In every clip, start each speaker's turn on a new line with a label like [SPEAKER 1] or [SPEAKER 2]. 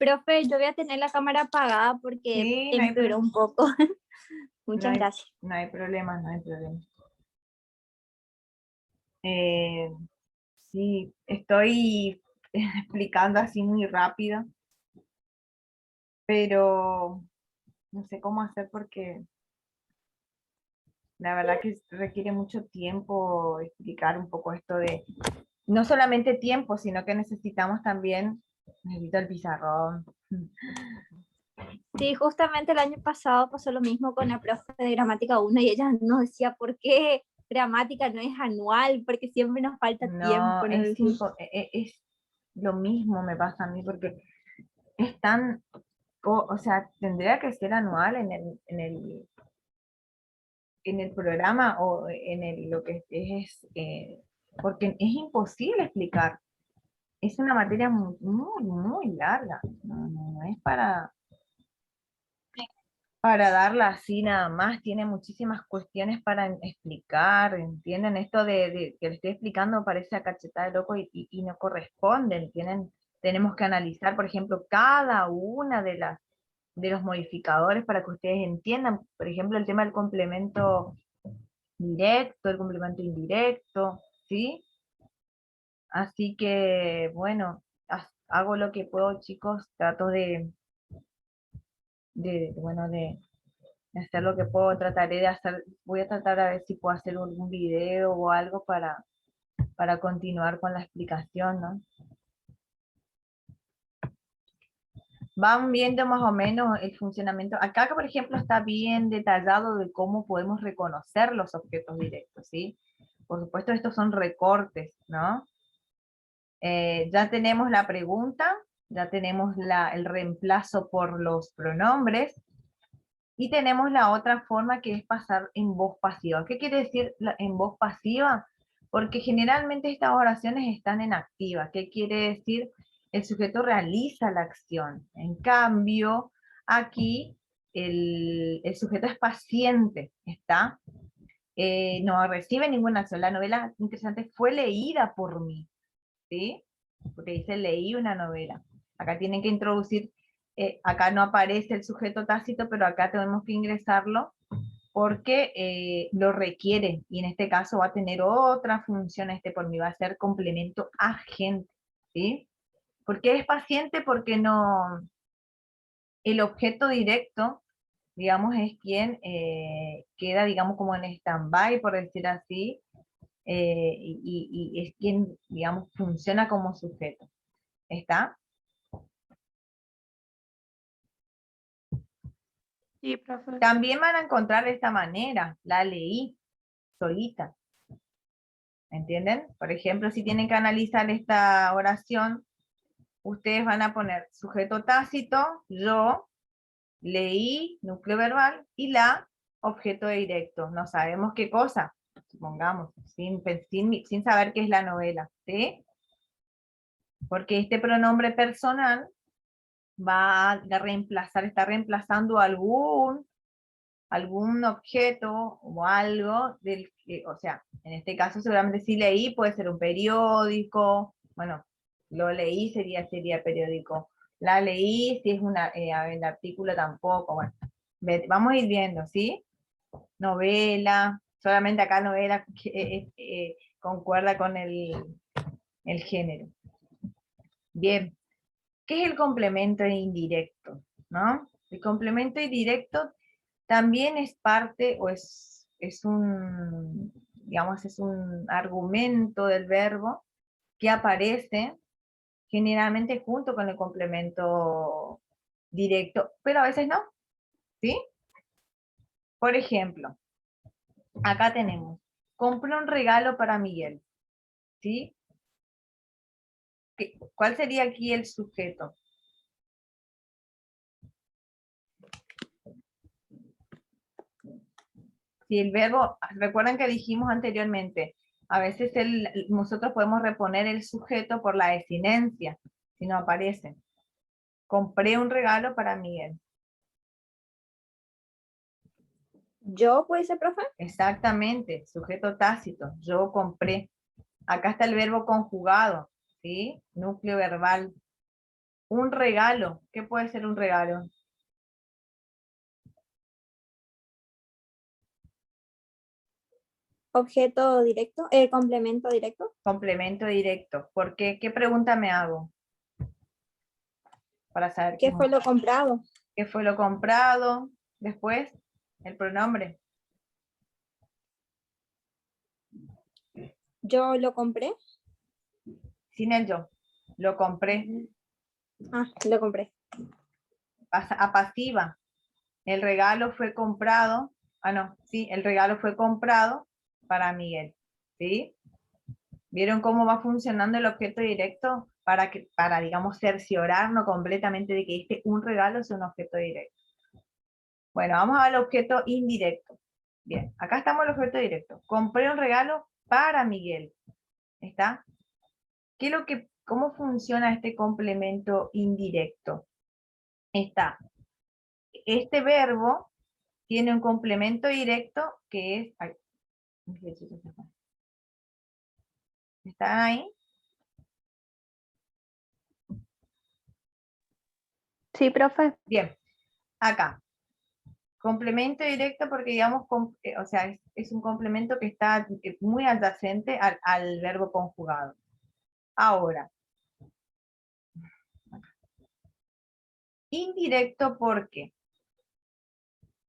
[SPEAKER 1] Profe, yo voy a tener la cámara apagada porque
[SPEAKER 2] Sí,
[SPEAKER 1] empeoró un poco.
[SPEAKER 2] no
[SPEAKER 1] Muchas
[SPEAKER 2] hay,
[SPEAKER 1] gracias.
[SPEAKER 2] no hay problema, no hay problema. Eh, sí, estoy explicando así muy rápido, pero no sé cómo hacer porque la verdad que requiere mucho tiempo explicar un poco esto de, no solamente tiempo, sino que necesitamos también, necesito el pizarrón.
[SPEAKER 1] Sí, justamente el año pasado pasó lo mismo con la profe de gramática 1 y ella nos decía por qué gramática no es anual, porque siempre nos falta
[SPEAKER 2] No,
[SPEAKER 1] tiempo. Nos decía.
[SPEAKER 2] es lo mismo me pasa a mí porque es tan, o sea, tendría que ser anual en el programa o en lo que es, porque es imposible explicar. Es una materia muy, muy, muy larga. No es para darla así nada más. Tiene muchísimas cuestiones para explicar. ¿Entienden? Esto de que le estoy explicando parece a cachetada de loco y no corresponde. ¿Entienden? Tenemos que analizar, por ejemplo, cada una de los modificadores para que ustedes entiendan. Por ejemplo, el tema del complemento directo, el complemento indirecto, ¿sí? Así que, bueno, hago lo que puedo, chicos, trato bueno, de hacer lo que puedo, trataré de hacer, voy a tratar a ver si puedo hacer algún video o algo para continuar con la explicación, ¿no? Van viendo más o menos el funcionamiento. Acá, por ejemplo, está bien detallado de cómo podemos reconocer los objetos directos, ¿sí? Por supuesto, estos son recortes, ¿no? Ya tenemos la pregunta, ya tenemos el reemplazo por los pronombres, y tenemos la otra forma que es pasar en voz pasiva. ¿Qué quiere decir en voz pasiva? Porque generalmente estas oraciones están en activa. ¿Qué quiere decir? El sujeto realiza la acción. En cambio, aquí el sujeto es paciente, ¿está? No recibe ninguna acción. La novela, interesante, fue leída por mí, ¿sí? Porque dice leí una novela. Acá tienen que introducir, acá no aparece el sujeto tácito, pero acá tenemos que ingresarlo porque lo requiere, y en este caso va a tener otra función, por mí va a ser complemento agente, ¿sí? ¿Por qué es paciente? Porque no, el objeto directo, digamos, es quien queda, digamos, como en stand-by, por decir así, y es quien, digamos, funciona como sujeto. ¿Está?
[SPEAKER 3] Sí, profe.
[SPEAKER 2] También van a encontrar de esta manera, la leí solita. ¿Entienden? Por ejemplo, si tienen que analizar esta oración, ustedes van a poner sujeto tácito, yo, leí, núcleo verbal, y la, objeto directo. No sabemos qué cosa, supongamos, sin saber qué es la novela, ¿sí? Porque este pronombre personal va a reemplazar, está reemplazando algún objeto o algo del que, o sea, en este caso seguramente si leí puede ser un periódico, bueno, lo leí sería periódico, la leí si es el artículo tampoco, bueno, vamos a ir viendo, ¿sí? Novela, solamente acá novela que, concuerda con el género. Bien, ¿qué es el complemento indirecto? ¿No? El complemento indirecto también es parte o es un, digamos, es un argumento del verbo que aparece generalmente junto con el complemento directo, pero a veces no, ¿sí? Por ejemplo, acá tenemos, compré un regalo para Miguel, ¿sí? ¿Cuál sería aquí el sujeto? Si el verbo, recuerden que dijimos anteriormente, a veces nosotros podemos reponer el sujeto por la desinencia, si no aparece. Compré un regalo para Miguel.
[SPEAKER 1] ¿Yo puede ser, profe?
[SPEAKER 2] Exactamente, sujeto tácito, yo compré. Acá está el verbo conjugado, ¿sí? Núcleo verbal. Un regalo. ¿Qué puede ser un regalo?
[SPEAKER 1] Objeto directo, complemento directo.
[SPEAKER 2] Complemento directo. ¿Por qué? ¿Qué pregunta me hago? Para saber
[SPEAKER 1] ¿Qué fue lo comprado?
[SPEAKER 2] qué fue lo comprado. Después, el pronombre.
[SPEAKER 1] Yo lo compré.
[SPEAKER 2] Sin el yo. Lo compré.
[SPEAKER 1] Ah, lo compré.
[SPEAKER 2] A pasiva. El regalo fue comprado. Ah, no. Sí, el regalo fue comprado para Miguel. ¿Sí? ¿Vieron cómo va funcionando el objeto directo? Para, digamos, cerciorarnos completamente de que un regalo es un objeto directo. Bueno, vamos al objeto indirecto. Bien, acá estamos el objeto directo. Compré un regalo para Miguel. ¿Está? ¿Qué es lo que, cómo funciona este complemento indirecto? Está. Este verbo tiene un complemento directo que es... Ay, ¿están ahí?
[SPEAKER 1] Sí, profe.
[SPEAKER 2] Bien, acá. Complemento directo porque, digamos, o sea, es un complemento que está muy adyacente al verbo conjugado. Ahora, indirecto porque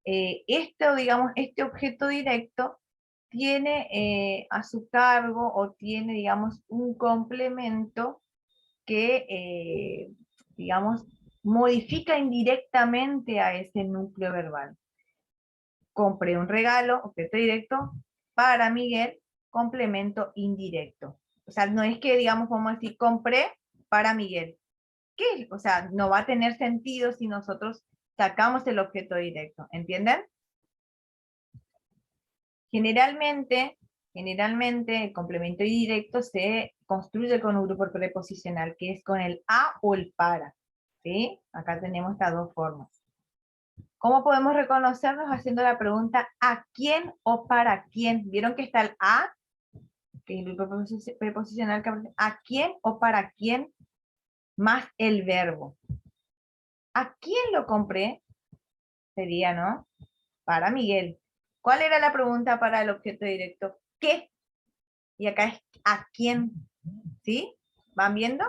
[SPEAKER 2] digamos, este objeto directo tiene a su cargo o tiene, digamos, un complemento que, digamos, modifica indirectamente a ese núcleo verbal. Compré un regalo, objeto directo, para Miguel, complemento indirecto. O sea, no es que, digamos, vamos a decir, compré para Miguel. ¿Qué? O sea, no va a tener sentido si nosotros sacamos el objeto directo. ¿Entienden? Generalmente, el complemento indirecto se construye con un grupo preposicional, que es con el a o el para. ¿Sí? Acá tenemos estas dos formas. ¿Cómo podemos reconocernos haciendo la pregunta ¿a quién o para quién? ¿Vieron que está el a? Que es el grupo preposicional que aparece. ¿A quién o para quién? Más el verbo. ¿A quién lo compré? Sería, ¿no? Para Miguel. ¿Cuál era la pregunta para el objeto directo? ¿Qué? Y acá es ¿a quién? ¿Sí? ¿Van viendo?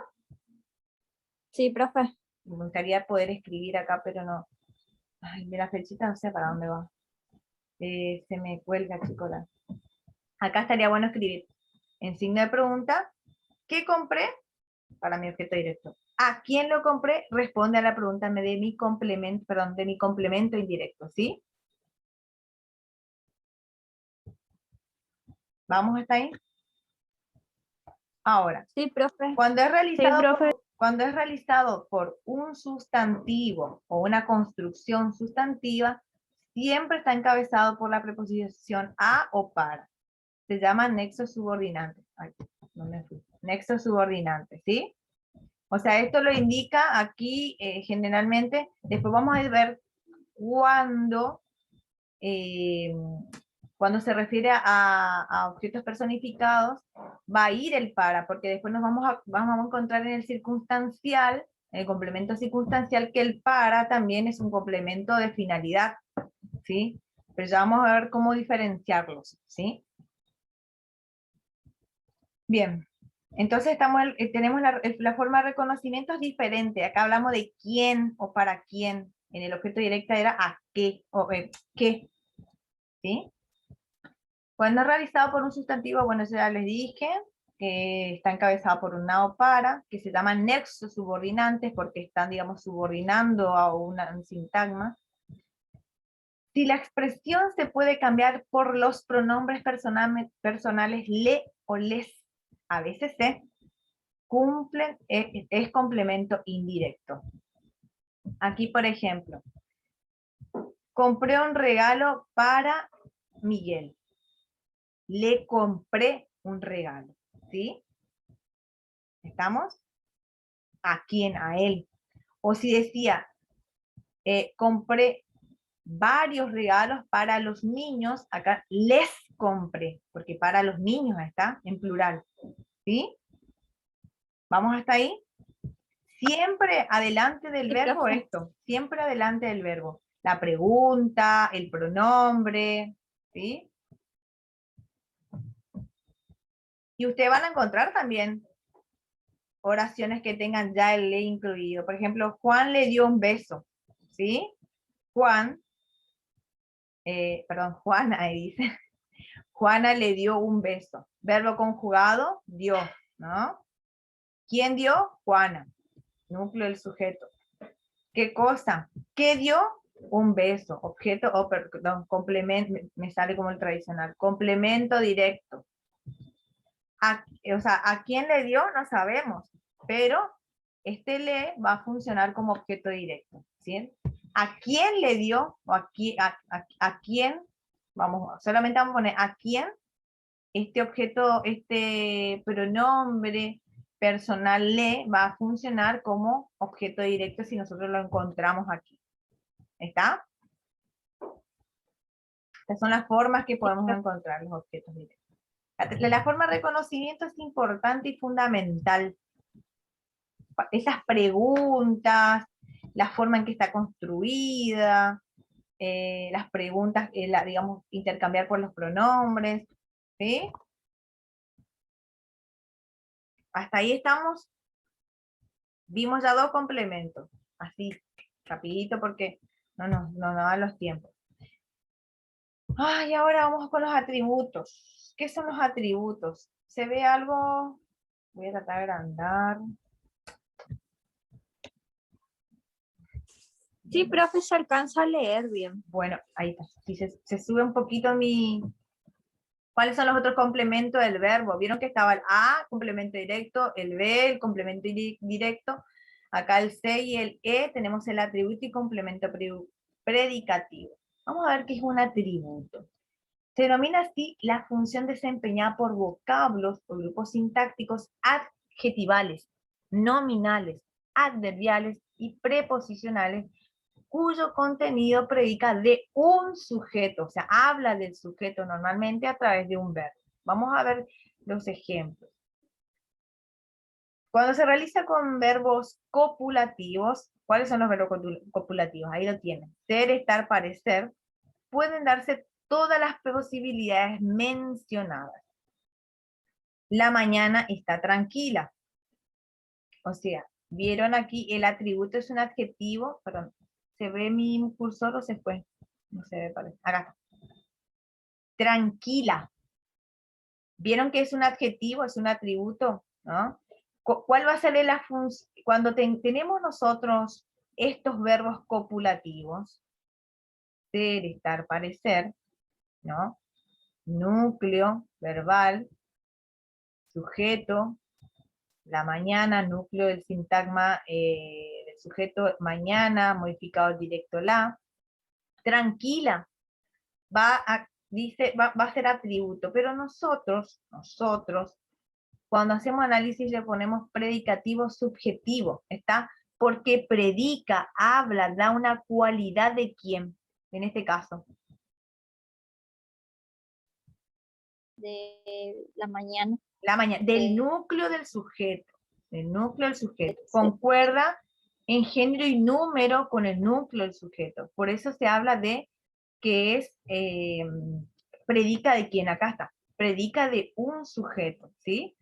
[SPEAKER 1] Sí, profe.
[SPEAKER 2] Me gustaría poder escribir acá, pero no. Ay, de la flechita no sé para dónde va. Se me cuelga, chicola. Acá estaría bueno escribir en signo de pregunta, ¿qué compré? Para mi objeto directo. ¿A quién lo compré? Responde a la pregunta de mi complemento, perdón, de mi complemento indirecto, ¿sí? ¿Vamos hasta ahí? Ahora,
[SPEAKER 1] Sí, profe.
[SPEAKER 2] cuando es
[SPEAKER 1] Sí,
[SPEAKER 2] realizado
[SPEAKER 1] profe.
[SPEAKER 2] cuando es realizado por un sustantivo o una construcción sustantiva, siempre está encabezado por la preposición a o para. Se llama nexo subordinante. Ay, no me fui. Nexo subordinante, ¿sí? O sea, esto lo indica aquí generalmente. Después vamos a ver cuando, cuando se refiere a objetos personificados, va a ir el para, porque después vamos a encontrar en el circunstancial, en el complemento circunstancial, que el para también es un complemento de finalidad, ¿sí? Pero ya vamos a ver cómo diferenciarlos, ¿sí? Bien, entonces tenemos la forma de reconocimiento es diferente. Acá hablamos de quién o para quién. En el objeto directo era a qué o qué, ¿sí? Cuando es realizado por un sustantivo, bueno, eso ya les dije, que está encabezado por un na o para, que se llaman nexos subordinantes porque están, digamos, subordinando a un sintagma. Si la expresión se puede cambiar por los pronombres personales le o les, a veces se cumplen, es complemento indirecto. Aquí, por ejemplo, compré un regalo para Miguel. Le compré un regalo, ¿sí? ¿Estamos? ¿A quién? A él. O si decía, compré varios regalos para los niños, acá les compré, porque para los niños está en plural, ¿sí? ¿Vamos hasta ahí? siempre adelante del
[SPEAKER 1] Sí,
[SPEAKER 2] verbo
[SPEAKER 1] profe.
[SPEAKER 2] esto, siempre adelante del verbo. La pregunta, el pronombre, ¿sí? Y ustedes van a encontrar también oraciones que tengan ya el le incluido. Por ejemplo, Juan le dio un beso, ¿sí? Juan, perdón, Juana, ahí dice. Juana le dio un beso. Verbo conjugado, dio, ¿no? ¿Quién dio? Juana. Núcleo del sujeto. ¿Qué cosa? ¿Qué dio? Un beso. Objeto, oh, perdón, complemento, me sale como el tradicional. Complemento directo. O sea, ¿a quién le dio? No sabemos, pero este le va a funcionar como objeto directo, ¿sí? ¿A quién le dio? O a quién, vamos, solamente vamos a poner a quién, este objeto, este pronombre personal le va a funcionar como objeto directo si nosotros lo encontramos aquí. ¿Está? Estas son las formas que podemos encontrar los objetos directos. La forma de reconocimiento es importante y fundamental. Esas preguntas, la forma en que está construida, las preguntas, digamos, intercambiar por los pronombres, ¿sí? Hasta ahí estamos. Vimos ya dos complementos, así, rapidito porque no nos dan los tiempos. Ay, ahora vamos con los atributos. ¿Qué son los atributos? ¿Se ve algo? Voy a tratar de agrandar.
[SPEAKER 1] Sí, profe, se alcanza a leer bien.
[SPEAKER 2] Bueno, ahí está. Si se sube un poquito mi... ¿Cuáles son los otros complementos del verbo? Vieron que estaba el A, complemento directo, el B, el complemento directo. Acá el C y el E tenemos el atributo y complemento predicativo. Vamos a ver qué es un atributo. Se denomina así la función desempeñada por vocablos o grupos sintácticos adjetivales, nominales, adverbiales y preposicionales cuyo contenido predica de un sujeto, o sea, habla del sujeto normalmente a través de un verbo. Vamos a ver los ejemplos. Cuando se realiza con verbos copulativos, ¿cuáles son los verbos copulativos? Ahí lo tienen. Ser, estar, parecer. Pueden darse todas las posibilidades mencionadas. La mañana está tranquila. O sea, vieron aquí, el atributo es un adjetivo, perdón, ¿se ve mi cursor o se fue? No se ve, parece. Acá está. Tranquila. ¿Vieron que es un adjetivo, es un atributo? ¿No? ¿Cuál va a ser la función? Cuando tenemos nosotros estos verbos copulativos, ser, estar, parecer, ¿no? Núcleo, verbal, sujeto, la mañana, núcleo del sintagma del sujeto mañana, modificado directo la, tranquila, va a ser atributo, pero nosotros, cuando hacemos análisis le ponemos predicativo subjetivo, ¿está? Porque predica, habla, da una cualidad de quién, en este caso.
[SPEAKER 1] De la mañana.
[SPEAKER 2] La mañana, del núcleo del sujeto, concuerda en género y número con el núcleo del sujeto, por eso se habla de que es, predica de quién, acá está, predica de un sujeto, ¿sí?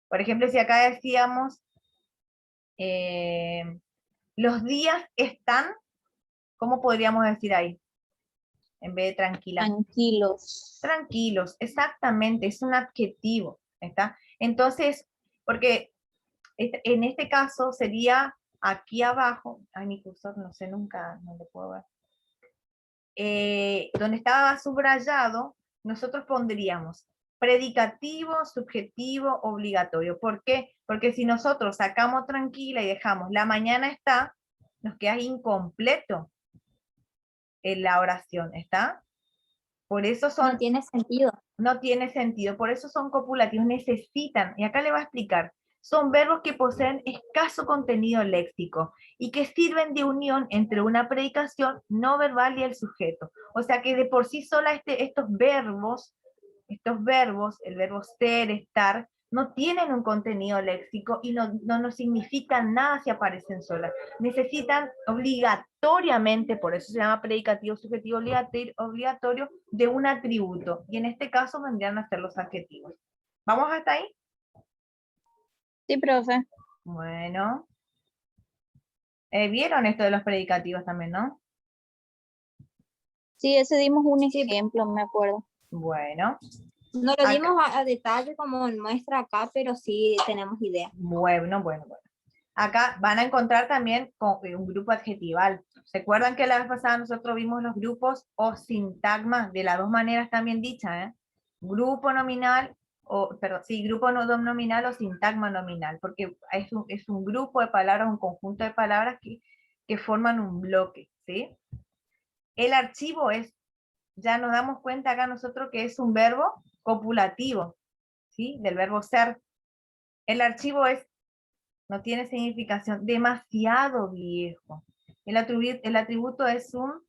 [SPEAKER 2] Por ejemplo, si acá decíamos, los días están, ¿cómo podríamos decir ahí? En vez de tranquila.
[SPEAKER 1] Tranquilos.
[SPEAKER 2] Tranquilos, exactamente, es un adjetivo, ¿está? Entonces, porque en este caso sería aquí abajo, ay, mi cursor no sé, nunca, no lo puedo ver, donde estaba subrayado, nosotros pondríamos predicativo, subjetivo, obligatorio. ¿Por qué? Porque si nosotros sacamos tranquila y dejamos la mañana está, nos queda incompleto en la oración, ¿está? Por eso son...
[SPEAKER 1] No tiene sentido.
[SPEAKER 2] No tiene sentido, por eso son copulativos, necesitan, y acá le va a explicar, son verbos que poseen escaso contenido léxico y que sirven de unión entre una predicación no verbal y el sujeto. O sea que de por sí sola estos verbos, el verbo ser, estar, no tienen un contenido léxico y no nos significan nada si aparecen solas. Necesitan obligatoriamente, por eso se llama predicativo subjetivo obligatorio, de un atributo. Y en este caso vendrían a ser los adjetivos. ¿Vamos hasta ahí?
[SPEAKER 1] Sí, profe.
[SPEAKER 2] Bueno. ¿Vieron esto de los predicativos también, no?
[SPEAKER 1] Sí, ese dimos un ejemplo, me acuerdo.
[SPEAKER 2] Bueno.
[SPEAKER 1] No lo dimos a detalle como muestra acá, pero sí tenemos idea.
[SPEAKER 2] Bueno. Acá van a encontrar también un grupo adjetival. ¿Se acuerdan que la vez pasada nosotros vimos los grupos o sintagmas de las dos maneras también dichas? Grupo nominal, grupo nominal o sintagma nominal, porque es un grupo de palabras, un conjunto de palabras que forman un bloque, ¿sí? El archivo ya nos damos cuenta acá nosotros que es un verbo copulativo, ¿sí? Del verbo ser. El archivo no tiene significación, demasiado viejo. El atributo es un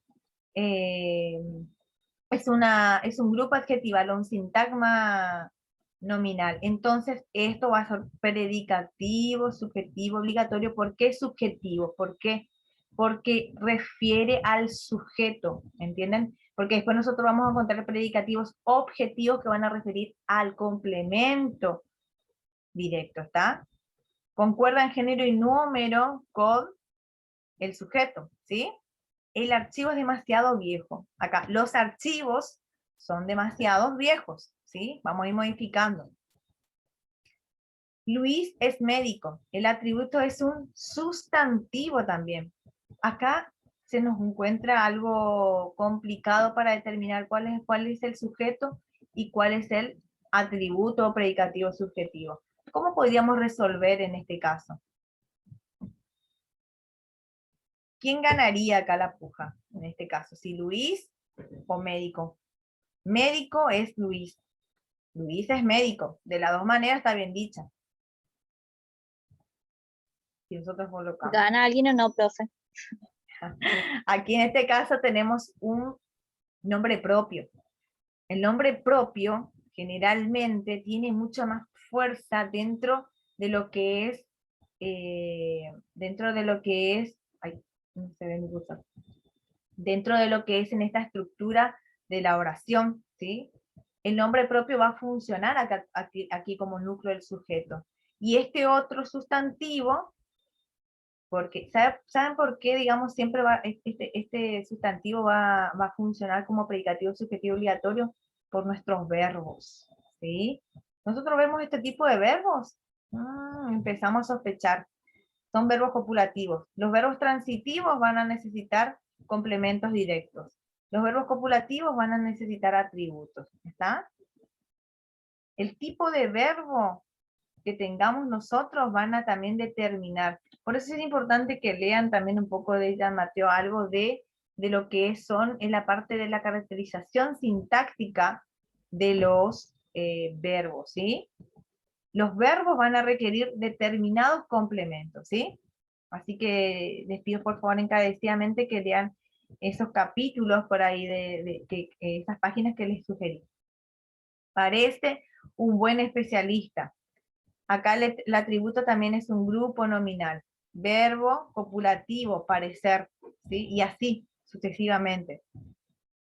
[SPEAKER 2] grupo adjetival o un sintagma nominal. Entonces, esto va a ser predicativo, subjetivo, obligatorio. ¿Por qué subjetivo? ¿Por qué? Porque refiere al sujeto, ¿entienden? Porque después nosotros vamos a encontrar predicativos objetivos que van a referir al complemento directo, ¿está? Concuerdan género y número con el sujeto, ¿sí? El archivo es demasiado viejo. Acá, los archivos son demasiado viejos, ¿sí? Vamos a ir modificando. Luis es médico. El atributo es un sustantivo también. Acá se nos encuentra algo complicado para determinar cuál es el sujeto y cuál es el atributo o predicativo subjetivo. ¿Cómo podríamos resolver en este caso? ¿Quién ganaría acá la puja? En este caso, si Luis o médico. Médico es Luis. Luis es médico. De las dos maneras está bien dicha. Si nosotros colocamos.
[SPEAKER 1] ¿Gana alguien o no, profe?
[SPEAKER 2] Aquí en este caso tenemos un nombre propio. El nombre propio generalmente tiene mucha más fuerza dentro de lo que es, ay, no se ve mi cosa. Dentro de lo que es en esta estructura de la oración, ¿sí? El nombre propio va a funcionar aquí como núcleo del sujeto. Y este otro sustantivo, porque, ¿saben por qué, digamos, siempre este sustantivo va a funcionar como predicativo subjetivo obligatorio? Por nuestros verbos, ¿sí? Nosotros vemos este tipo de verbos, empezamos a sospechar. Son verbos copulativos. Los verbos transitivos van a necesitar complementos directos. Los verbos copulativos van a necesitar atributos, ¿está? El tipo de verbo que tengamos nosotros van a también determinar. Por eso es importante que lean también un poco de ella, Mateo, algo de lo que son en la parte de la caracterización sintáctica de los verbos, ¿sí? Los verbos van a requerir determinados complementos, ¿sí? Así que les pido por favor encarecidamente que lean esos capítulos por ahí esas páginas que les sugerí. Parece un buen especialista. Acá el atributo también es un grupo nominal. Verbo copulativo, parecer, ¿sí? Y así sucesivamente.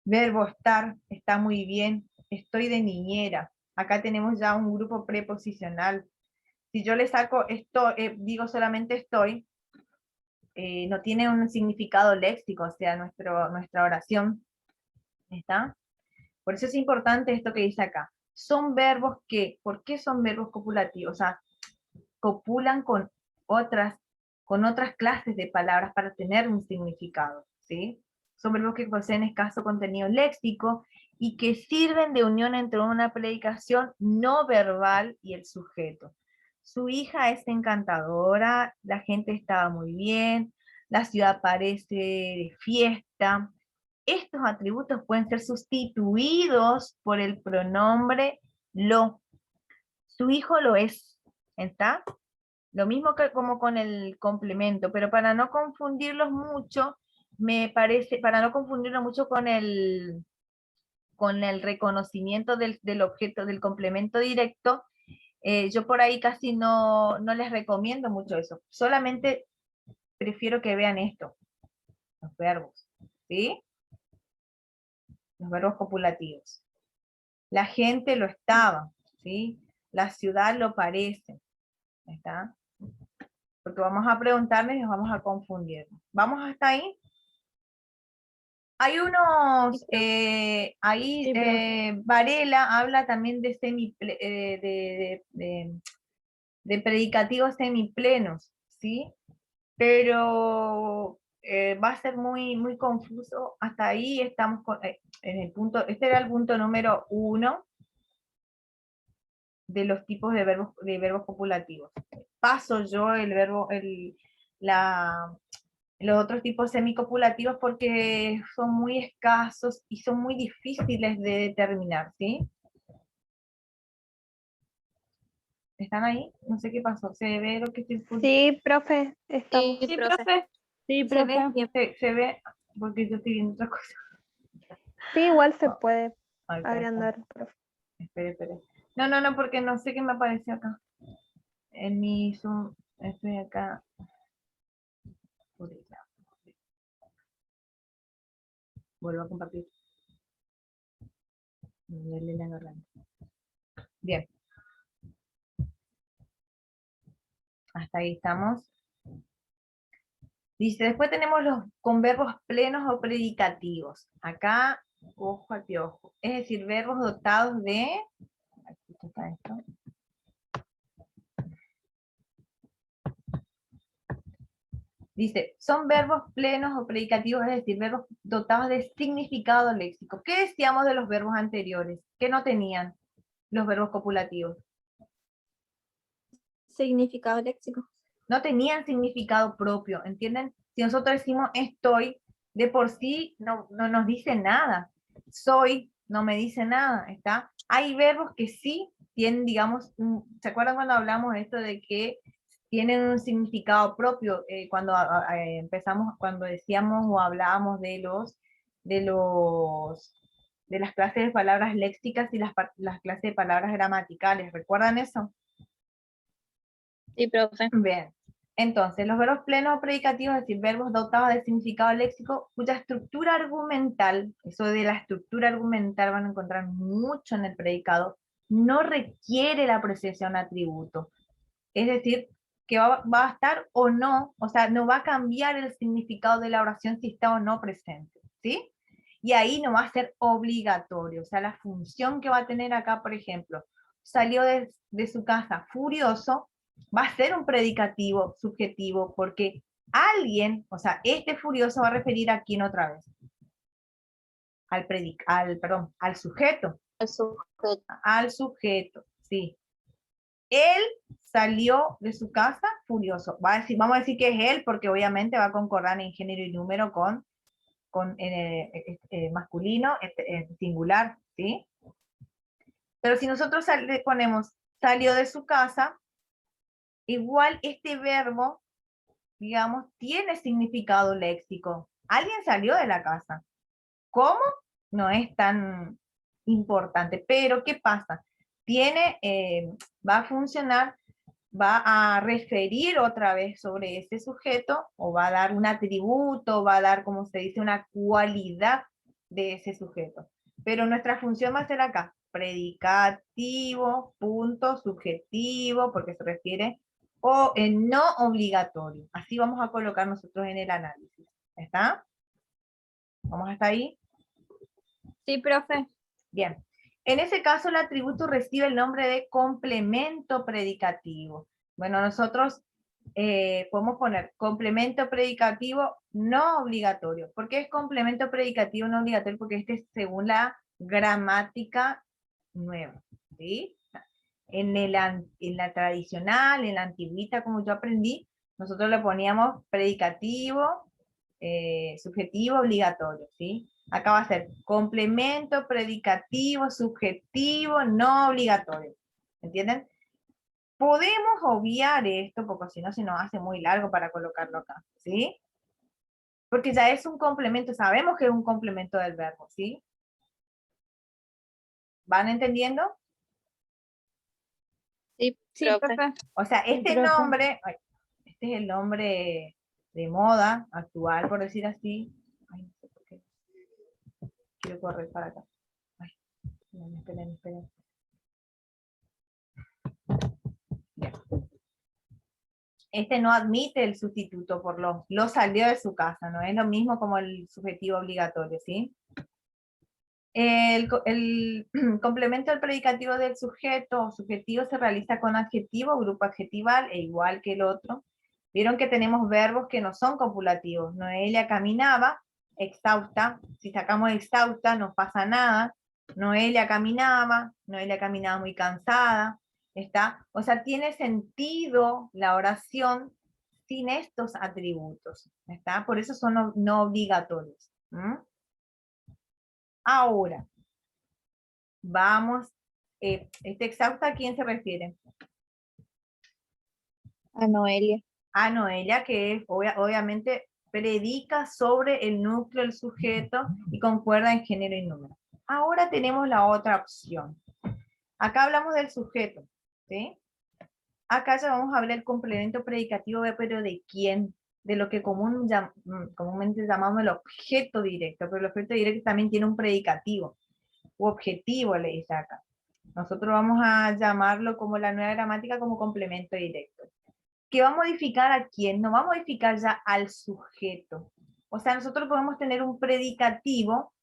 [SPEAKER 2] Verbo estar, está muy bien. Estoy de niñera. Acá tenemos ya un grupo preposicional. Si yo le saco esto, digo solamente estoy, no tiene un significado léxico, o sea, nuestra oración, ¿está? Por eso es importante esto que dice acá. Son verbos que, ¿por qué son verbos copulativos? O sea, copulan otras, con otras clases de palabras para tener un significado, ¿sí? Son verbos que poseen escaso contenido léxico y que sirven de unión entre una predicación no verbal y el sujeto. Su hija es encantadora, la gente estaba muy bien, la ciudad parece de fiesta. Estos atributos pueden ser sustituidos por el pronombre lo. Su hijo lo es, ¿está? Lo mismo que como con el complemento, pero para no confundirlos mucho, me parece, para no confundirlo mucho con el reconocimiento del objeto, del complemento directo, Yo por ahí casi no les recomiendo mucho eso. Solamente prefiero que vean esto, los verbos, ¿sí? Los verbos copulativos. La gente lo estaba, ¿sí? La ciudad lo parece, ¿está? Porque vamos a preguntarles y nos vamos a confundir. ¿Vamos hasta ahí? Hay unos, ahí
[SPEAKER 1] Sí, profe.
[SPEAKER 2] Varela habla también de, de predicativos semiplenos, ¿sí? Pero va a ser muy confuso. Hasta ahí estamos en el punto, este era el punto número 1 de los tipos de verbos copulativos. Paso yo el verbo, los otros tipos semicopulativos porque son muy escasos y son muy difíciles de determinar, ¿sí? ¿Están ahí? No sé qué pasó. ¿Se ve lo que estoy
[SPEAKER 3] Sí, profe, estamos.
[SPEAKER 1] Sí, profe. Sí,
[SPEAKER 2] se ve?
[SPEAKER 1] profe.
[SPEAKER 2] Se ve? Porque yo estoy viendo otra cosa.
[SPEAKER 3] Sí, igual se puede
[SPEAKER 2] Ay,
[SPEAKER 3] agrandar, profe.
[SPEAKER 2] espere. No, porque no sé qué me apareció acá. En mi Zoom, estoy acá. Vuelvo a compartir. Bien. Hasta ahí estamos. Dice, después tenemos los con verbos plenos o predicativos. Acá, ojo a piojo. Es decir, verbos dotados de... Aquí está esto. Dice, son verbos plenos o predicativos, es decir, verbos dotados de significado léxico. ¿Qué decíamos de los verbos anteriores? ¿Qué no tenían los verbos copulativos?
[SPEAKER 1] Significado léxico.
[SPEAKER 2] No tenían significado propio, ¿entienden? Si nosotros decimos estoy, de por sí no nos dice nada. Soy, no me dice nada, ¿está? Hay verbos que sí tienen, digamos, ¿se acuerdan cuando hablamos de esto de que tienen un significado propio? Cuando empezamos, cuando decíamos o hablábamos de las clases de palabras léxicas y las clases de palabras gramaticales, ¿recuerdan eso?
[SPEAKER 1] Sí, profe.
[SPEAKER 2] Bien. Entonces, los verbos plenos o predicativos, es decir, verbos dotados de significado léxico, cuya estructura argumental, eso de la estructura argumental van a encontrar mucho en el predicado, no requiere la presencia de un atributo. Es decir, que va a estar o no, o sea, no va a cambiar el significado de la oración si está o no presente, ¿sí? Y ahí no va a ser obligatorio, o sea, la función que va a tener acá, por ejemplo, salió de su casa furioso, va a ser un predicativo subjetivo, porque alguien, o sea, este furioso va a referir a quién otra vez, al sujeto. Al sujeto, sí. Él salió de su casa furioso. Vamos a decir que es él, porque obviamente va a concordar en género y número con masculino, singular, ¿sí? Pero si nosotros le ponemos salió de su casa, igual este verbo, digamos, tiene significado léxico. Alguien salió de la casa. ¿Cómo? No es tan importante. Pero, ¿qué pasa? Va a funcionar, va a referir otra vez sobre ese sujeto, o va a dar un atributo, va a dar, como se dice, una cualidad de ese sujeto. Pero nuestra función va a ser acá, predicativo, punto, subjetivo, porque se refiere, o no obligatorio. Así vamos a colocar nosotros en el análisis. ¿Está? ¿Vamos hasta ahí?
[SPEAKER 1] Sí, profe.
[SPEAKER 2] Bien. En ese caso, el atributo recibe el nombre de complemento predicativo. Bueno, nosotros podemos poner complemento predicativo no obligatorio. ¿Por qué es complemento predicativo no obligatorio? Porque este es según la gramática nueva, ¿sí? En la tradicional, en la antigüita, como yo aprendí, nosotros le poníamos predicativo, subjetivo, obligatorio, ¿sí? Acá va a ser complemento, predicativo, subjetivo, no obligatorio. ¿Entienden? Podemos obviar esto, porque si no se nos hace muy largo para colocarlo acá, ¿sí? Porque ya es un complemento, sabemos que es un complemento del verbo, ¿sí? ¿Van entendiendo?
[SPEAKER 4] Sí,
[SPEAKER 1] Sí,
[SPEAKER 4] profe.
[SPEAKER 1] profe.
[SPEAKER 2] O sea, este
[SPEAKER 3] profe.
[SPEAKER 2] nombre, ay, este es el nombre de moda actual, por decir así. Ay, no sé por qué. Quiero correr para acá. Ay, esperen. Ya. Este no admite el sustituto por lo salió de su casa, no es lo mismo como el subjetivo obligatorio, ¿sí? El complemento del predicativo del sujeto o subjetivo se realiza con adjetivo, grupo adjetival, e igual que el otro. Vieron que tenemos verbos que no son copulativos. Noelia caminaba, exhausta. Si sacamos exhausta no pasa nada. Noelia caminaba muy cansada. ¿Está? O sea, tiene sentido la oración sin estos atributos. ¿Está? Por eso son no obligatorios. ¿Mm? Ahora, vamos, este exhausta, ¿a quién se refiere?
[SPEAKER 4] A Noelia.
[SPEAKER 2] A Noelia, que es, obviamente predica sobre el núcleo del sujeto y concuerda en género y número. Ahora tenemos la otra opción. Acá hablamos del sujeto, ¿sí? Acá ya vamos a hablar del complemento predicativo, pero ¿de quién? De lo que comúnmente llamamos el objeto directo, pero el objeto directo también tiene un predicativo, u objetivo le dice acá. Nosotros vamos a llamarlo como la nueva gramática como complemento directo. ¿Que va a modificar a quién? No va a modificar ya al sujeto. O sea, nosotros podemos tener un predicativo.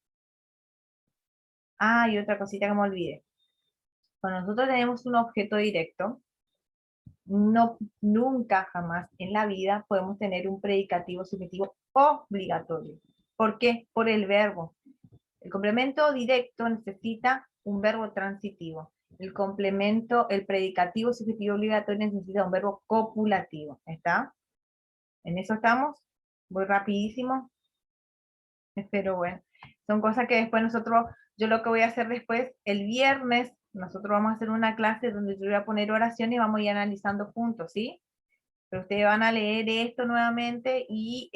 [SPEAKER 2] Ah, y otra cosita que me olvidé. Cuando nosotros tenemos un objeto directo, nunca jamás en la vida podemos tener un predicativo subjetivo obligatorio. ¿Por qué? Por el verbo. El complemento directo necesita un verbo transitivo. El complemento, el predicativo subjetivo obligatorio necesita un verbo copulativo. ¿Está? ¿En eso estamos? Voy rapidísimo. Pero bueno, son cosas que después yo lo que voy a hacer después, el viernes, nosotros vamos a hacer una clase donde yo voy a poner oraciones y vamos a ir analizando juntos, ¿sí? Pero ustedes van a leer esto nuevamente y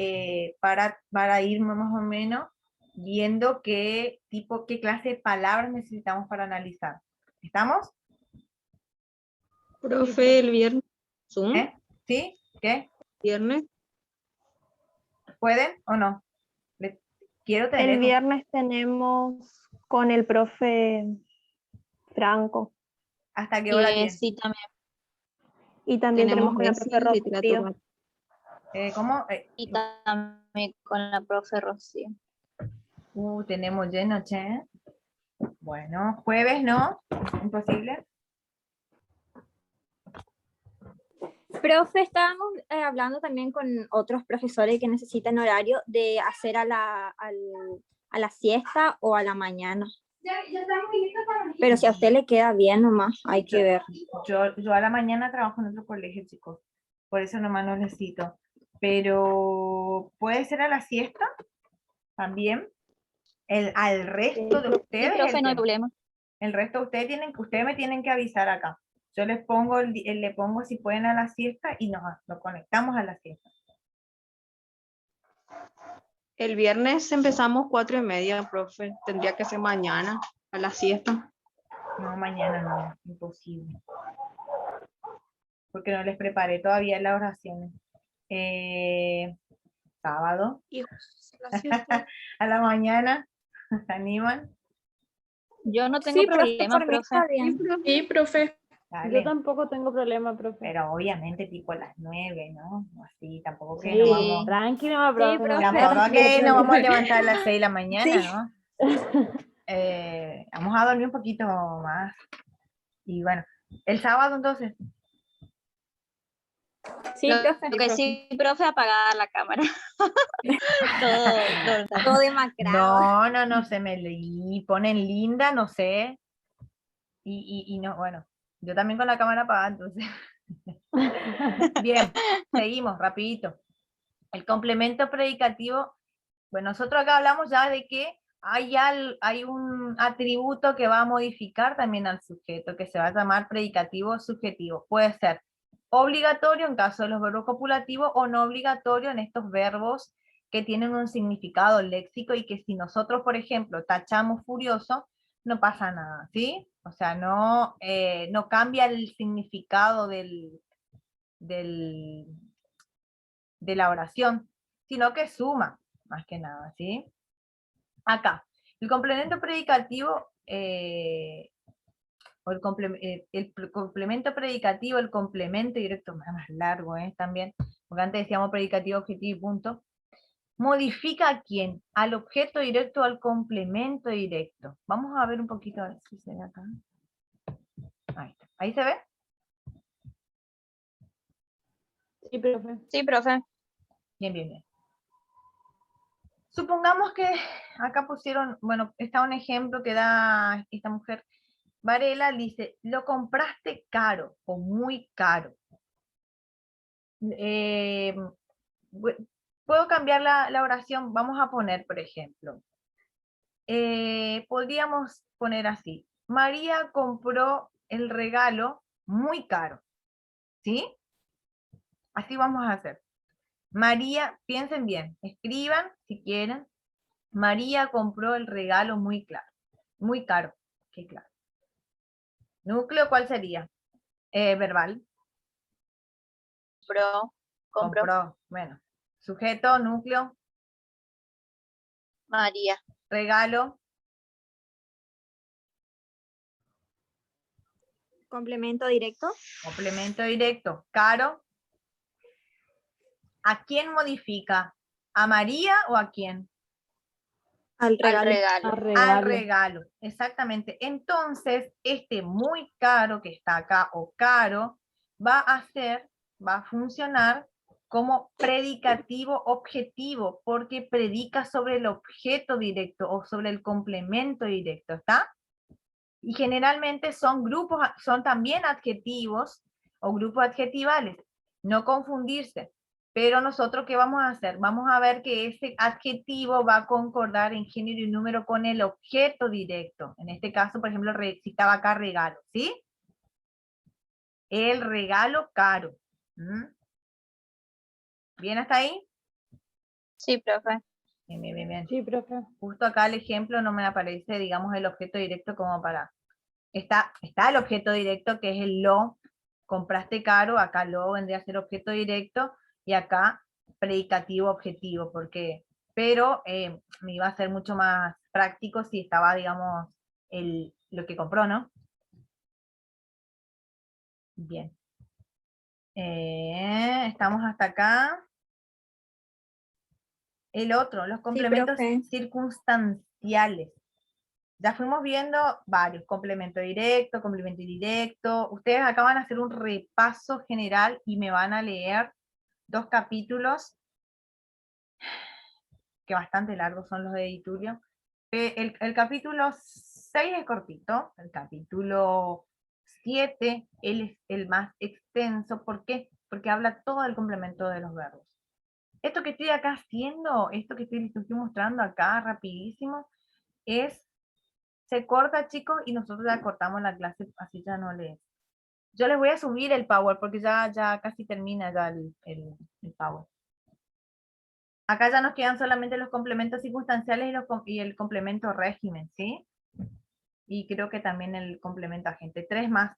[SPEAKER 2] para ir más o menos viendo qué clase de palabras necesitamos para analizar. ¿Estamos?
[SPEAKER 5] Profe, el viernes, Zoom,
[SPEAKER 2] ¿Sí? ¿Qué?
[SPEAKER 5] viernes,
[SPEAKER 2] ¿Pueden o no? Quiero tener
[SPEAKER 3] El viernes tenemos con el profe Franco.
[SPEAKER 2] ¿Hasta qué hora tienen?
[SPEAKER 4] Sí, también.
[SPEAKER 3] Y también tenemos con la
[SPEAKER 5] Reci,
[SPEAKER 3] profe Rocío.
[SPEAKER 5] literatura.
[SPEAKER 2] ¿Cómo?
[SPEAKER 4] Y también con la profe Rocío.
[SPEAKER 2] Tenemos lleno, che. Bueno, jueves, ¿no? ¿Imposible?
[SPEAKER 1] Profe, estábamos hablando también con otros profesores que necesitan horario de hacer a la siesta o a la mañana. Pero si a usted le queda bien nomás, hay que ver.
[SPEAKER 2] Yo a la mañana trabajo en otro colegio, chicos. Por eso nomás no necesito. Pero puede ser a la siesta también. Al resto de
[SPEAKER 4] Sí,
[SPEAKER 2] ustedes.
[SPEAKER 4] profe, no hay problema.
[SPEAKER 2] El resto de ustedes me tienen que avisar acá. Yo les pongo, le pongo si pueden a la siesta y nos conectamos a la siesta.
[SPEAKER 5] El viernes empezamos 4:30, profe. Tendría que ser mañana, a la siesta.
[SPEAKER 2] No, mañana no, imposible. Porque no les preparé todavía las oraciones. Sábado.
[SPEAKER 5] La siesta.
[SPEAKER 2] A la mañana. ¿Se animan?
[SPEAKER 4] Yo no tengo
[SPEAKER 1] Sí, profe,
[SPEAKER 4] problema,
[SPEAKER 1] por mí
[SPEAKER 4] profe.
[SPEAKER 1] está bien.
[SPEAKER 5] Sí, profe.
[SPEAKER 2] Dale.
[SPEAKER 3] Yo tampoco tengo problema, profe.
[SPEAKER 2] Pero obviamente tipo a las 9, ¿no? O así, tampoco que
[SPEAKER 3] Sí,
[SPEAKER 2] no vamos.
[SPEAKER 3] tranquilo, profe.
[SPEAKER 1] Sí, profe.
[SPEAKER 2] Tampoco que nos vamos a levantar a las 6 de la mañana,
[SPEAKER 1] Sí.
[SPEAKER 2] ¿no? Vamos a dormir un poquito más. Y bueno, el sábado entonces.
[SPEAKER 1] Sí, profe.
[SPEAKER 4] Lo que sí, profe, apagar la cámara.
[SPEAKER 1] Todo demacrado.
[SPEAKER 2] No, se me ponen linda, no sé. Y no, bueno, yo también con la cámara apagada, entonces. Bien, seguimos, rapidito. El complemento predicativo, bueno, nosotros acá hablamos ya de que hay un atributo que va a modificar también al sujeto, que se va a llamar predicativo subjetivo. Puede ser obligatorio en caso de los verbos copulativos o no obligatorio en estos verbos que tienen un significado léxico y que si nosotros, por ejemplo, tachamos furioso, no pasa nada, ¿sí? O sea, no, no cambia el significado de la oración, sino que suma, más que nada, ¿sí? Acá, el complemento predicativo, o el complemento predicativo, el complemento directo, más largo, también, porque antes decíamos predicativo, objetivo y punto, modifica a quién, al objeto directo o al complemento directo. Vamos a ver un poquito, a ver si se ve acá. Ahí está. ¿Ahí se ve?
[SPEAKER 3] Sí, profe.
[SPEAKER 4] Sí, profe.
[SPEAKER 2] Bien, bien, bien. Supongamos que acá pusieron, bueno, está un ejemplo que da esta mujer. Varela dice, lo compraste caro o muy caro. Puedo cambiar la oración, vamos a poner, por ejemplo, podríamos poner así, María compró el regalo muy caro, ¿sí? Así vamos a hacer. María, piensen bien, escriban si quieren, María compró el regalo muy caro, qué claro. Núcleo, ¿cuál sería? Verbal.
[SPEAKER 4] Compró
[SPEAKER 2] Compró, bueno. Sujeto, núcleo,
[SPEAKER 4] María.
[SPEAKER 2] regalo,
[SPEAKER 1] Complemento directo.
[SPEAKER 2] complemento directo, caro. ¿A quién modifica? ¿A María o a quién?
[SPEAKER 1] Al
[SPEAKER 4] Al
[SPEAKER 1] regalo.
[SPEAKER 4] regalo.
[SPEAKER 3] Al
[SPEAKER 2] Al
[SPEAKER 3] regalo.
[SPEAKER 2] regalo, exactamente. Entonces, este muy caro que está acá, o caro, va a funcionar como predicativo objetivo, porque predica sobre el objeto directo o sobre el complemento directo, ¿está? Y generalmente son grupos, son también adjetivos o grupos adjetivales, no confundirse. Pero nosotros, ¿qué vamos a hacer? Vamos a ver que ese adjetivo va a concordar en género y número con el objeto directo. En este caso, por ejemplo, citaba acá regalo, ¿sí? El regalo caro. ¿Mm? ¿Bien hasta ahí?
[SPEAKER 4] Sí, profe.
[SPEAKER 2] Bien, bien, bien, bien.
[SPEAKER 3] Sí, profe.
[SPEAKER 2] Justo acá el ejemplo no me aparece, digamos, el objeto directo como para... Está el objeto directo que es el lo, compraste caro, acá lo vendría a ser objeto directo, y acá predicativo objetivo, porque, pero me iba a ser mucho más práctico si estaba, digamos, lo que compró, ¿no? Bien. Estamos hasta acá. El otro, los complementos
[SPEAKER 1] profe.
[SPEAKER 2] circunstanciales. Ya fuimos viendo varios, complemento directo, complemento indirecto. Ustedes acá van a hacer un repaso general y me van a leer 2 capítulos, que bastante largos son los de Tulio. El capítulo 6 es cortito, el capítulo 7 él es el más extenso. ¿Por qué? Porque habla todo del complemento de los verbos. Esto que estoy acá haciendo, esto que les estoy mostrando acá rapidísimo, se corta, chicos, y nosotros ya cortamos la clase, así ya no les... Yo les voy a subir el Power, porque ya casi termina ya el Power. Acá ya nos quedan solamente los complementos circunstanciales y el complemento régimen, ¿sí? Y creo que también el complemento agente. 3 más,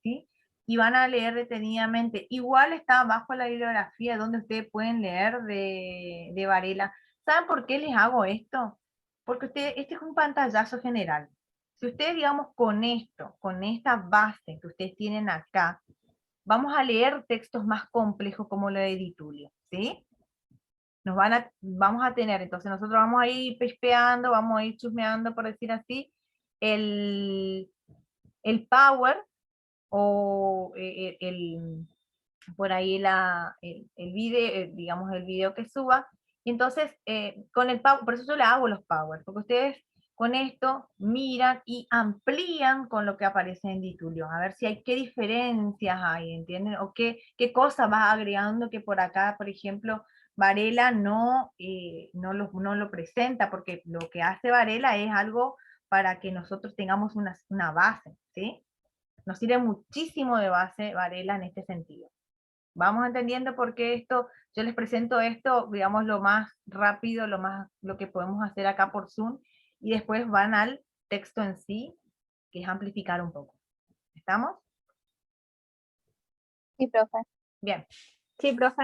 [SPEAKER 2] ¿sí? Y van a leer detenidamente. Igual está abajo la bibliografía donde ustedes pueden leer de Varela. ¿Saben por qué les hago esto? Porque este es un pantallazo general. Si ustedes, digamos, con esta base que ustedes tienen acá, vamos a leer textos más complejos como lo de Di Tulio, ¿sí? Vamos a tener, entonces nosotros vamos a ir pespeando, vamos a ir chusmeando, por decir así, el Power, o por ahí el video, digamos el video que suba, y entonces con el Power, por eso yo le hago los Power, porque ustedes con esto miran y amplían con lo que aparece en Di Tulio, a ver si hay qué diferencias hay, ¿entienden? O qué cosas vas agregando que por acá, por ejemplo, Varela no lo presenta, porque lo que hace Varela es algo para que nosotros tengamos una base, ¿sí? Nos sirve muchísimo de base Varela en este sentido. Vamos entendiendo por qué esto, yo les presento esto, digamos, lo más rápido, lo que podemos hacer acá por Zoom, y después van al texto en sí, que es amplificar un poco. ¿Estamos?
[SPEAKER 4] Sí, profe.
[SPEAKER 2] Bien.
[SPEAKER 1] Sí, profe.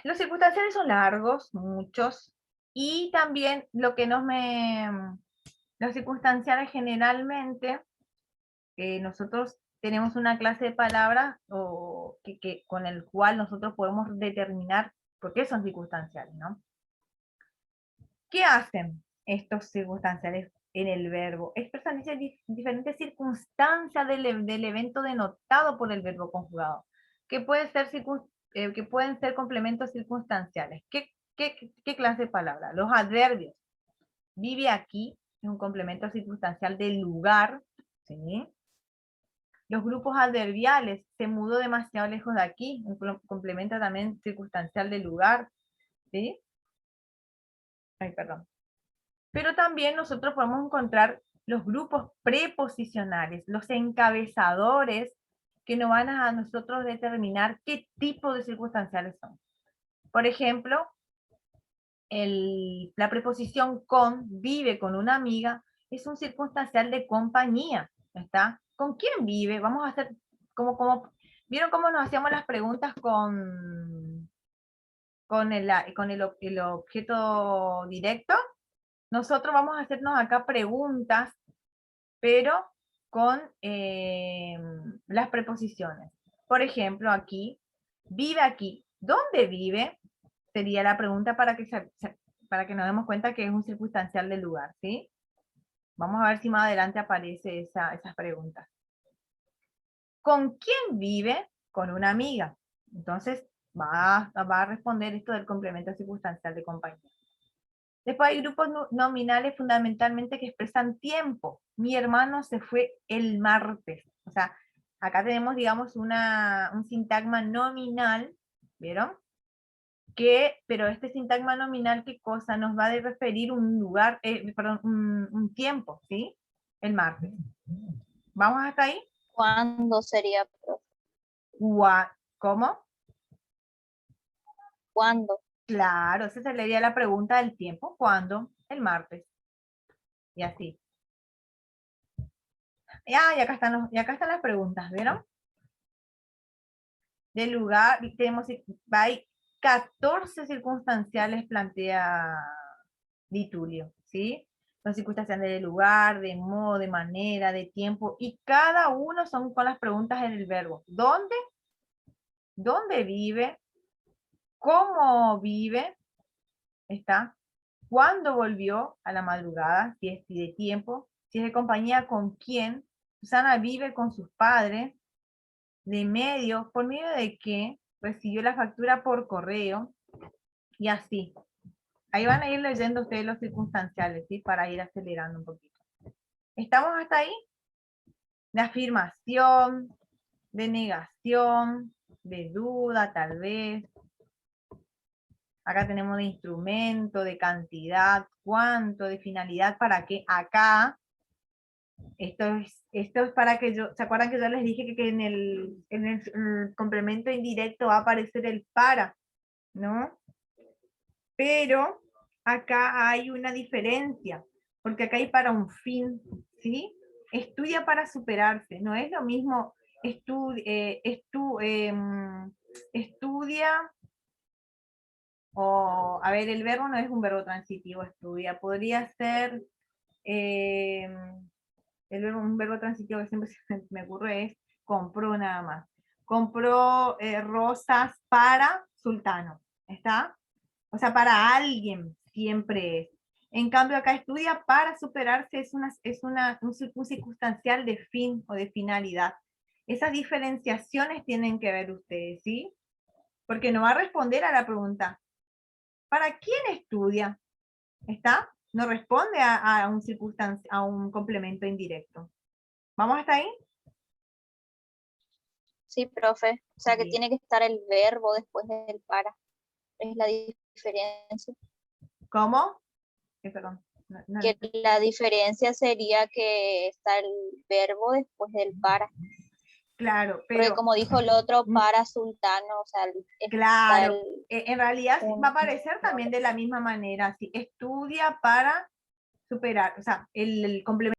[SPEAKER 2] Los circunstanciales son largos, muchos, y también lo que los circunstanciales generalmente, nosotros tenemos una clase de palabras con el cual nosotros podemos determinar por qué son circunstanciales, ¿no? ¿Qué hacen estos circunstanciales en el verbo? Expresan diferentes circunstancias del evento denotado por el verbo conjugado, que pueden ser complementos circunstanciales. ¿Qué clase de palabra? Los adverbios. Vive aquí, es un complemento circunstancial del lugar, ¿sí? Los grupos adverbiales, se mudó demasiado lejos de aquí, un complemento también circunstancial del lugar, ¿sí? Ay, perdón. Pero también nosotros podemos encontrar los grupos preposicionales, los encabezadores que nos van a nosotros determinar qué tipo de circunstanciales son. Por ejemplo, la preposición con, vive con una amiga, es un circunstancial de compañía, ¿está? ¿Con quién vive? Vamos a hacer, ¿vieron cómo nos hacíamos las preguntas con el objeto directo? Nosotros vamos a hacernos acá preguntas, pero con las preposiciones. Por ejemplo, aquí, vive aquí. ¿Dónde vive? Sería la pregunta para que nos demos cuenta que es un circunstancial del lugar, ¿sí? Vamos a ver si más adelante aparece esas preguntas. ¿Con quién vive? Con una amiga. Entonces, va a responder esto del complemento circunstancial de compañía. Después hay grupos nominales fundamentalmente que expresan tiempo. Mi hermano se fue el martes. O sea, acá tenemos, digamos, un sintagma nominal, ¿vieron? Pero este sintagma nominal, ¿qué cosa? Nos va a referir un lugar, perdón, un tiempo, ¿sí? El martes. ¿Vamos hasta ahí?
[SPEAKER 4] ¿Cuándo sería, profe?
[SPEAKER 2] ¿Cómo?
[SPEAKER 4] ¿Cuándo?
[SPEAKER 2] Claro, esa sería la pregunta del tiempo. ¿Cuándo? El martes. Y así. Y acá están las preguntas, ¿vieron? Del lugar, hay 14 circunstanciales plantea Di Tulio, ¿sí? Son circunstanciales de lugar, de modo, de manera, de tiempo, y cada uno son con las preguntas en el verbo. ¿Dónde? ¿Dónde vive? ¿Cómo vive? ¿Está? ¿Cuándo volvió a la madrugada? Si es de tiempo. Si es de compañía, ¿con quién? Susana vive con sus padres. De medio, ¿por medio de qué? Recibió la factura por correo. Y así. Ahí van a ir leyendo ustedes los circunstanciales, ¿sí? Para ir acelerando un poquito. ¿Estamos hasta ahí? De afirmación, de negación, de duda, tal vez. Acá tenemos de instrumento, de cantidad, cuánto, de finalidad, para qué. Acá, esto es para que ¿se acuerdan que yo les dije que en el complemento indirecto va a aparecer el para, ¿no? Pero acá hay una diferencia, porque acá hay para un fin, ¿sí? Estudia para superarse, no es lo mismo estudia, o, a ver, el verbo no es un verbo transitivo, estudia, podría ser, un verbo transitivo que siempre me ocurre es compró nada más. Compró rosas para Sultano, ¿está? O sea, para alguien siempre es. En cambio, acá estudia para superarse es un circunstancial de fin o de finalidad. Esas diferenciaciones tienen que ver ustedes, ¿sí? Porque no va a responder a la pregunta, ¿para quién estudia? ¿Está? No responde a un complemento indirecto. ¿Vamos hasta ahí?
[SPEAKER 4] Sí, profe. O sea, que
[SPEAKER 2] Bien.
[SPEAKER 4] tiene que estar el verbo después del para. Es la diferencia.
[SPEAKER 2] ¿Cómo? Perdón.
[SPEAKER 4] Que la diferencia sería que está el verbo después del para.
[SPEAKER 2] Claro,
[SPEAKER 4] Porque
[SPEAKER 2] pero...
[SPEAKER 4] como dijo el otro, para Sultano, o sea,
[SPEAKER 2] Claro, en realidad va a
[SPEAKER 4] un-
[SPEAKER 2] aparecer también de la misma manera. Si estudia para superar, o sea, el complemento